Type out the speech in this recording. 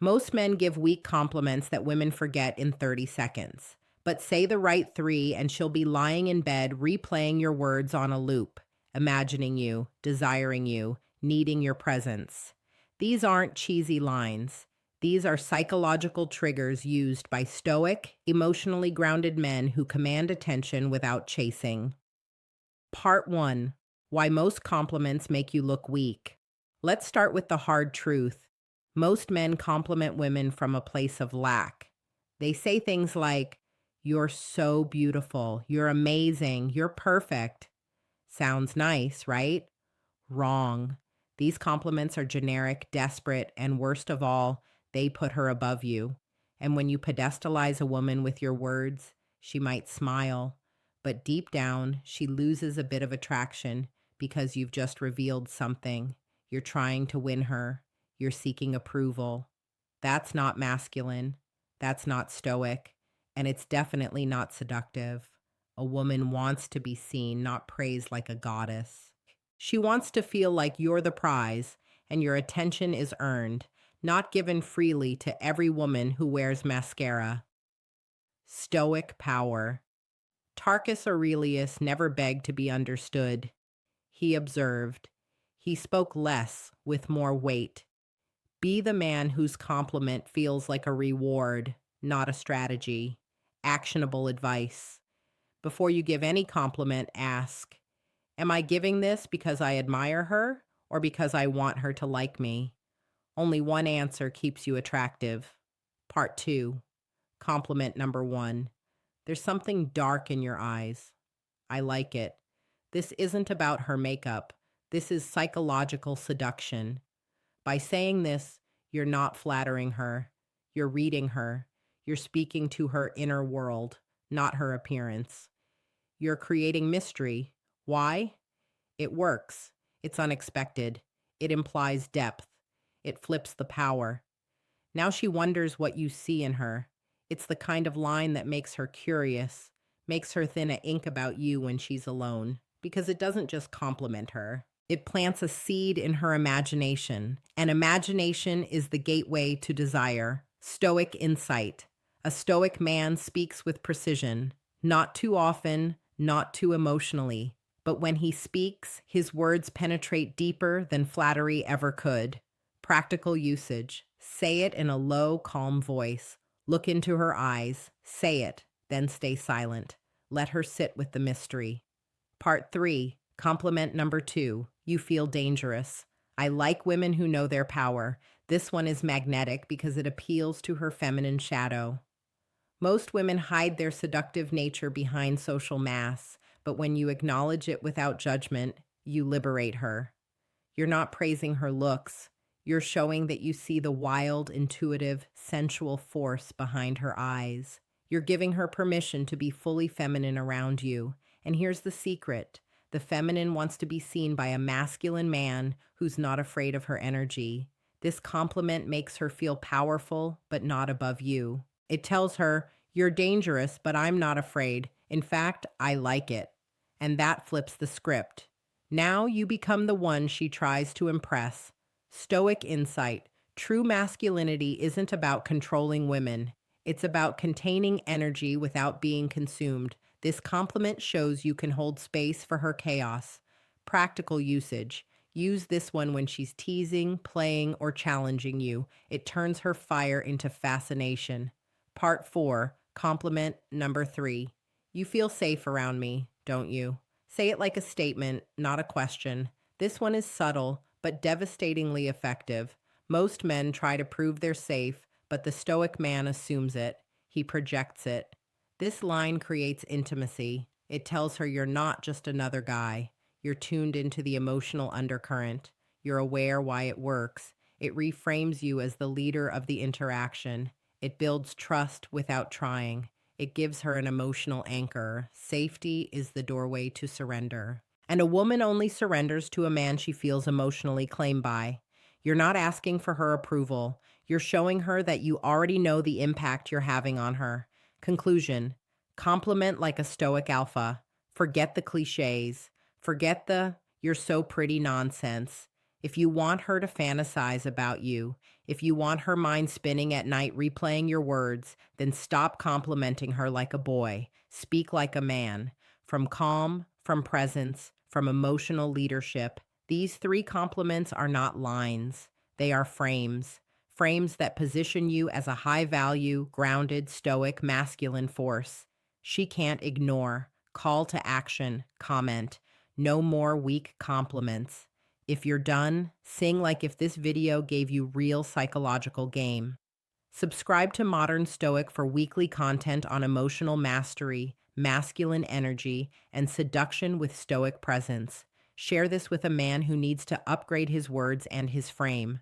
Most men give weak compliments that women forget in 30 seconds. But say the right three, and she'll be lying in bed replaying your words on a loop, imagining you, desiring you, needing your presence. These aren't cheesy lines. These are psychological triggers used by stoic, emotionally grounded men who command attention without chasing. Part 1. Why most compliments make you look weak. Let's start with the hard truth. Most men compliment women from a place of lack. They say things like, "You're so beautiful, you're amazing, you're perfect." Sounds nice, right? Wrong. These compliments are generic, desperate, and worst of all, they put her above you. And when you pedestalize a woman with your words, she might smile, but deep down, she loses a bit of attraction because you've just revealed something. You're trying to win her, you're seeking approval. That's not masculine, that's not stoic, and it's definitely not seductive. A woman wants to be seen, not praised like a goddess. She wants to feel like you're the prize and your attention is earned, not given freely to every woman who wears mascara. Stoic power. Tarcus Aurelius never begged to be understood. He observed. He spoke less with more weight. Be the man whose compliment feels like a reward, not a strategy. Actionable advice. Before you give any compliment, ask, am I giving this because I admire her or because I want her to like me? Only one answer keeps you attractive. Part 2. Compliment number 1. There's something dark in your eyes. I like it. This isn't about her makeup. This is psychological seduction. By saying this, you're not flattering her. You're reading her. You're speaking to her inner world, not her appearance. You're creating mystery. Why? It works. It's unexpected. It implies depth. It flips the power. Now she wonders what you see in her. It's the kind of line that makes her curious, makes her think about you when she's alone, because it doesn't just compliment her. It plants a seed in her imagination, and imagination is the gateway to desire. Stoic insight. A stoic man speaks with precision, not too often, not too emotionally, but when he speaks, his words penetrate deeper than flattery ever could. Practical usage. Say it in a low, calm voice. Look into her eyes. Say it, then stay silent. Let her sit with the mystery. Part 3. Compliment number 2. You feel dangerous. I like women who know their power. This one is magnetic because it appeals to her feminine shadow. Most women hide their seductive nature behind social masks, but when you acknowledge it without judgment, you liberate her. You're not praising her looks. You're showing that you see the wild, intuitive, sensual force behind her eyes. You're giving her permission to be fully feminine around you. And here's the secret. The feminine wants to be seen by a masculine man who's not afraid of her energy. This compliment makes her feel powerful, but not above you. It tells her, you're dangerous, but I'm not afraid. In fact, I like it. And that flips the script. Now you become the one she tries to impress. Stoic insight. True masculinity isn't about controlling women. It's about containing energy without being consumed. This compliment shows you can hold space for her chaos. Practical usage. Use this one when she's teasing, playing, or challenging you. It turns her fire into fascination. Part 4. Compliment number 3. You feel safe around me, don't you? Say it like a statement, not a question. This one is subtle, but devastatingly effective. Most men try to prove they're safe, but the stoic man assumes it. He projects it. This line creates intimacy. It tells her you're not just another guy. You're tuned into the emotional undercurrent. You're aware why it works. It reframes you as the leader of the interaction. It builds trust without trying. It gives her an emotional anchor. Safety is the doorway to surrender. And a woman only surrenders to a man she feels emotionally claimed by. You're not asking for her approval. You're showing her that you already know the impact you're having on her. Conclusion. Compliment like a stoic alpha. Forget the cliches. Forget the "you're so pretty" nonsense. If you want her to fantasize about you, if you want her mind spinning at night replaying your words, then stop complimenting her like a boy. Speak like a man. From calm, from presence, from emotional leadership, these three compliments are not lines. They are frames. Frames that position you as a high value, grounded, stoic, masculine force. She can't ignore. Call to action. Comment. No more weak compliments. If you're done, sing like if this video gave you real psychological game. Subscribe to Modern Stoic for weekly content on emotional mastery, masculine energy, and seduction with stoic presence. Share this with a man who needs to upgrade his words and his frame.